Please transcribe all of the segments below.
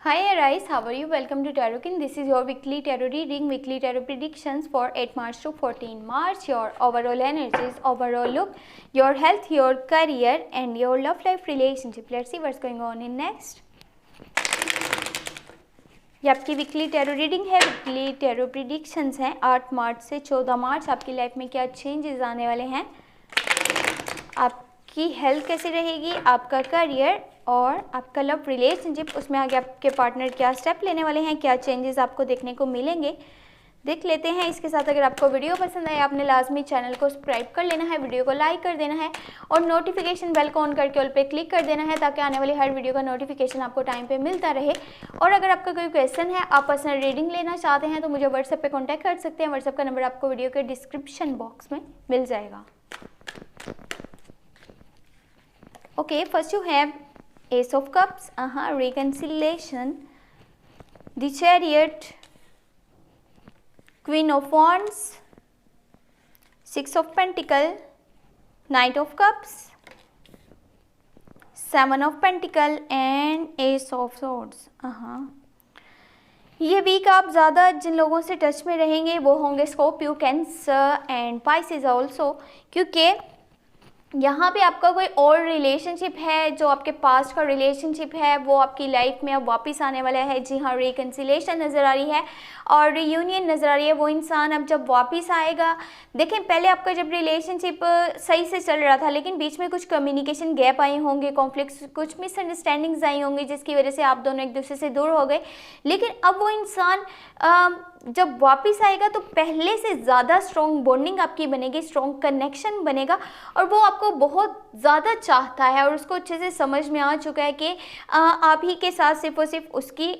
Hi Arise, how are you? Welcome to Tarot King. This is your weekly tarot reading, weekly tarot predictions for 8 March to 14 March. Your overall energies, overall look, your health, your career and your love life relationship. Let's see what's going on in next. ये आपकी weekly tarot reading है, weekly tarot predictions हैं 8 मार्च से 14 मार्च। आपकी life में क्या changes आने वाले हैं, आपकी हेल्थ कैसी रहेगी, आपका करियर और आपका लव रिलेशनशिप, उसमें आगे आपके पार्टनर क्या स्टेप लेने वाले हैं, क्या चेंजेस आपको देखने को मिलेंगे, देख लेते हैं। इसके साथ अगर आपको वीडियो पसंद आए आपने लाजमी चैनल को सब्सक्राइब कर लेना है, वीडियो को लाइक कर देना है और नोटिफिकेशन बेल को ऑन करके ऑल पे क्लिक कर देना है ताकि आने वाली हर वीडियो का नोटिफिकेशन आपको टाइम पे मिलता रहे। और अगर आपका कोई क्वेश्चन है, आप पर्सनल रीडिंग लेना चाहते हैं तो मुझे व्हाट्सएप पे कॉन्टैक्ट कर सकते हैं। व्हाट्सएप का नंबर आपको वीडियो के डिस्क्रिप्शन बॉक्स में मिल जाएगा। Okay, first you have Ace of Cups, reconciliation, the Chariot, Queen of Wands, Six of Pentacles, Knight of Cups, Seven of Pentacles and Ace of Swords। ये week आप ज़्यादा जिन लोगों से touch में रहेंगे वो होंगे Scorpio, cancer and Pisces also, क्योंकि यहाँ पे आपका कोई और रिलेशनशिप है जो आपके पास्ट का रिलेशनशिप है वो आपकी लाइफ में अब वापस आने वाला है। जी हाँ, रिकन्सिलेशन नज़र आ रही है और रियूनियन नज़र आ रही है। वो इंसान अब जब वापस आएगा, देखें पहले आपका जब रिलेशनशिप सही से चल रहा था लेकिन बीच में कुछ कम्युनिकेशन गैप आए होंगे, कॉन्फ्लिक्ट्स, कुछ मिसअंडरस्टैंडिंग्स आई होंगी जिसकी वजह से आप दोनों एक दूसरे से दूर हो गए। लेकिन अब वो इंसान जब वापस आएगा तो पहले से ज़्यादा स्ट्रॉन्ग बॉन्डिंग आपकी बनेगी, स्ट्रॉन्ग कनेक्शन बनेगा और वो आपको बहुत ज़्यादा चाहता है और उसको अच्छे से समझ में आ चुका है कि आप ही के साथ सिर्फ और सिर्फ उसकी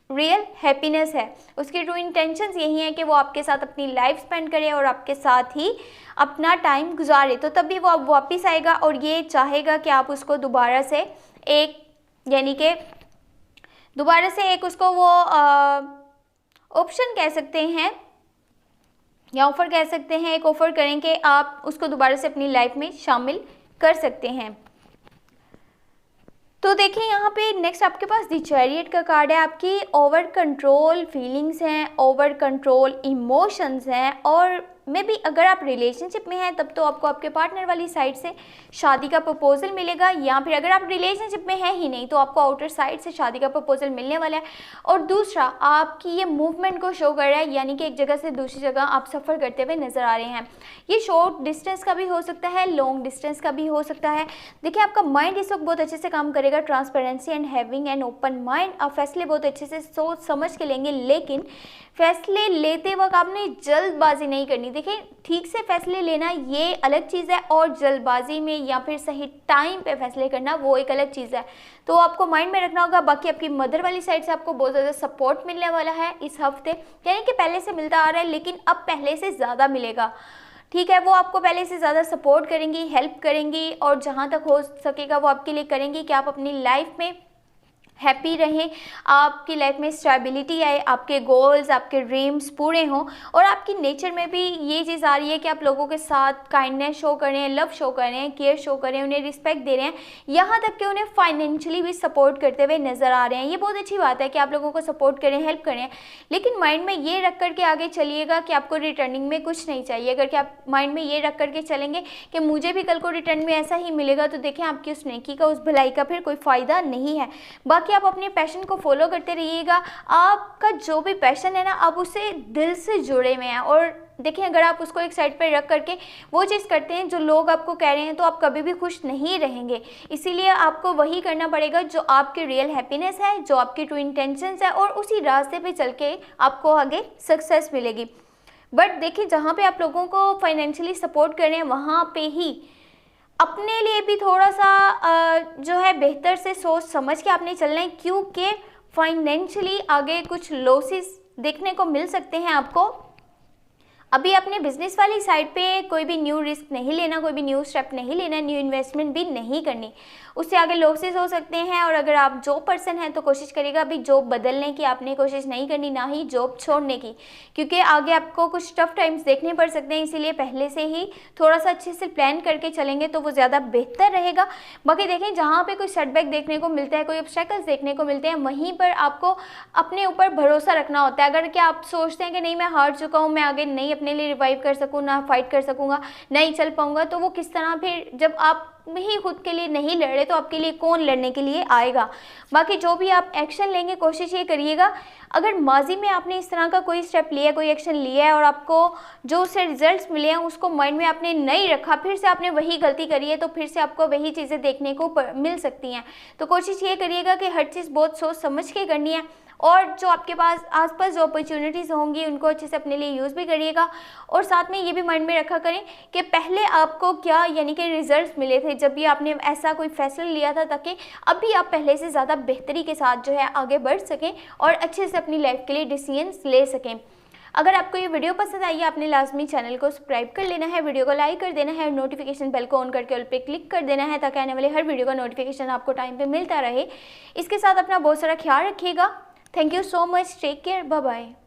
रियल हैप्पीनेस है। उसकी ट्रू इंटेंशंस यही है कि वो आपके साथ अपनी लाइफ स्पेंड करे और आपके साथ ही अपना टाइम गुजारे। तो तभी वो अब वापस आएगा और ये चाहेगा कि आप उसको दोबारा से एक उसको वो ऑप्शन कह सकते हैं या ऑफ़र कह सकते हैं, एक ऑफ़र करें कि आप उसको दोबारा से अपनी लाइफ में शामिल कर सकते हैं। तो देखिए यहाँ पे नेक्स्ट आपके पास द चैरियट का कार्ड है। आपकी ओवर कंट्रोल फीलिंग्स हैं, ओवर कंट्रोल इमोशंस हैं और मे बी अगर आप रिलेशनशिप में हैं तब तो आपको आपके पार्टनर वाली साइड से शादी का प्रपोजल मिलेगा, या फिर अगर आप रिलेशनशिप में हैं ही नहीं तो आपको आउटर साइड से शादी का प्रपोजल मिलने वाला है। और दूसरा, आपकी ये मूवमेंट को शो कर रहा है, यानी कि एक जगह से दूसरी जगह आप सफ़र करते हुए नज़र आ रहे हैं। ये शॉर्ट डिस्टेंस का भी हो सकता है, लॉन्ग डिस्टेंस का भी हो सकता है। देखिए आपका माइंड इस वक्त बहुत अच्छे से काम करेगा, transparency and having an open mind. आप फैसले बहुत अच्छे से सोच समझ के लेंगे, लेकिन फैसले लेते वक्त आपने जल्दबाजी नहीं करनी। देखिए ठीक से फैसले लेना ये अलग चीज़ है और जल्दबाजी में या फिर सही टाइम पे फैसले करना वो एक अलग चीज़ है। तो आपको माइंड में रखना होगा। बाकी आपकी मदर वाली साइड से आपको बहुत ज़्यादा सपोर्ट मिलने वाला है इस हफ्ते, यानी कि पहले से मिलता आ रहा है लेकिन अब पहले से ज़्यादा मिलेगा। ठीक है, वो आपको पहले से ज़्यादा सपोर्ट करेंगी, हेल्प करेंगी और जहाँ तक हो सकेगा वो आपके लिए करेंगी कि आप अपनी लाइफ में हैप्पी रहें, आपकी लाइफ में स्टेबिलिटी आए, आपके गोल्स, आपके ड्रीम्स पूरे हों। और आपकी नेचर में भी ये चीज़ आ रही है कि आप लोगों के साथ काइंडनेस शो करें, लव शो करें, केयर शो करें, उन्हें रिस्पेक्ट दे रहे हैं, यहाँ तक कि उन्हें फाइनेंशियली भी सपोर्ट करते हुए नज़र आ रहे हैं। ये बहुत अच्छी बात है कि आप लोगों को सपोर्ट करें, हेल्प करें, लेकिन माइंड में ये रख करके आगे चलिएगा कि आपको रिटर्निंग में कुछ नहीं चाहिए। अगर कि आप माइंड में ये रख करके चलेंगे कि मुझे भी कल को रिटर्न में ऐसा ही मिलेगा तो देखें आपकी उस नेकी का, उस भलाई का फिर कोई फ़ायदा नहीं है। बाकी आप अपने पैशन को फॉलो करते रहिएगा। आपका जो भी पैशन है ना, आप उसे दिल से जुड़े हुए हैं और देखिए अगर आप उसको एक साइड पर रख करके वो चीज़ करते हैं जो लोग आपको कह रहे हैं तो आप कभी भी खुश नहीं रहेंगे। इसीलिए आपको वही करना पड़ेगा जो आपकी रियल हैप्पीनेस है, जो आपकी ट्रू इंटेंशंस है और उसी रास्ते पे चल के आपको आगे सक्सेस मिलेगी। बट देखिए जहाँ पे आप लोगों को फाइनेंशियली सपोर्ट कर रहे हैं वहाँ पे ही अपने लिए भी थोड़ा सा जो है बेहतर से सोच समझ के आपने चलना है, क्योंकि फाइनेंशियली आगे कुछ लॉसेस देखने को मिल सकते हैं आपको। अभी अपने बिजनेस वाली साइड पे कोई भी न्यू रिस्क नहीं लेना, कोई भी न्यू स्टेप नहीं लेना, न्यू इन्वेस्टमेंट भी नहीं करनी, उससे आगे लॉसेस हो सकते हैं। और अगर आप जॉब पर्सन हैं तो कोशिश करिएगा अभी जॉब बदलने की आपने कोशिश नहीं करनी, ना ही जॉब छोड़ने की, क्योंकि आगे आपको कुछ टफ टाइम्स देखने पड़ सकते हैं। इसीलिए पहले से ही थोड़ा सा अच्छे से प्लान करके चलेंगे तो वो ज़्यादा बेहतर रहेगा। बाकी देखें, जहाँ पे कोई सेटबैक देखने को मिलता है, कोई ऑब्स्टेकल्स देखने को मिलते हैं, वहीं पर आपको अपने ऊपर भरोसा रखना होता है। अगर क्या आप सोचते हैं कि नहीं मैं हार चुका हूँ, मैं आगे नहीं अपने लिए रिवाइव कर सकूँ, ना फाइट कर सकूँगा, नहीं चल पाऊँगा, तो वो किस तरह, फिर जब आप ही खुद के लिए नहीं लड़ रहे तो आपके लिए कौन लड़ने के लिए आएगा। बाकी जो भी आप एक्शन लेंगे कोशिश ये करिएगा, अगर माजी में आपने इस तरह का कोई स्टेप लिया, कोई एक्शन लिया है और आपको जो उससे रिजल्ट्स मिले हैं उसको माइंड में आपने नहीं रखा, फिर से आपने वही गलती करी है, तो फिर से आपको वही चीज़ें देखने को मिल सकती हैं। तो कोशिश ये करिएगा कि हर चीज़ बहुत सोच समझ के करनी है, और जो आपके पास आसपास जो अपॉर्चुनिटीज़ होंगी उनको अच्छे से अपने लिए यूज़ भी करिएगा। और साथ में ये भी माइंड में रखा करें कि पहले आपको क्या यानी कि रिजल्ट्स मिले थे जब भी आपने ऐसा कोई फैसला लिया था, ताकि अभी आप पहले से ज़्यादा बेहतरी के साथ जो है आगे बढ़ सकें और अच्छे से अपनी लाइफ के लिए डिसीजंस ले सकें। अगर आपको ये वीडियो पसंद आई है, आपने लाजमी चैनल को सब्सक्राइब कर लेना है, वीडियो को लाइक कर देना है, नोटिफिकेशन बेल को ऑन करके ऑल पे क्लिक कर देना है, ताकि आने वाले हर वीडियो का नोटिफिकेशन आपको टाइम पे मिलता रहे। इसके साथ अपना बहुत सारा ख्याल रखिएगा। Thank you so much, take care, bye bye.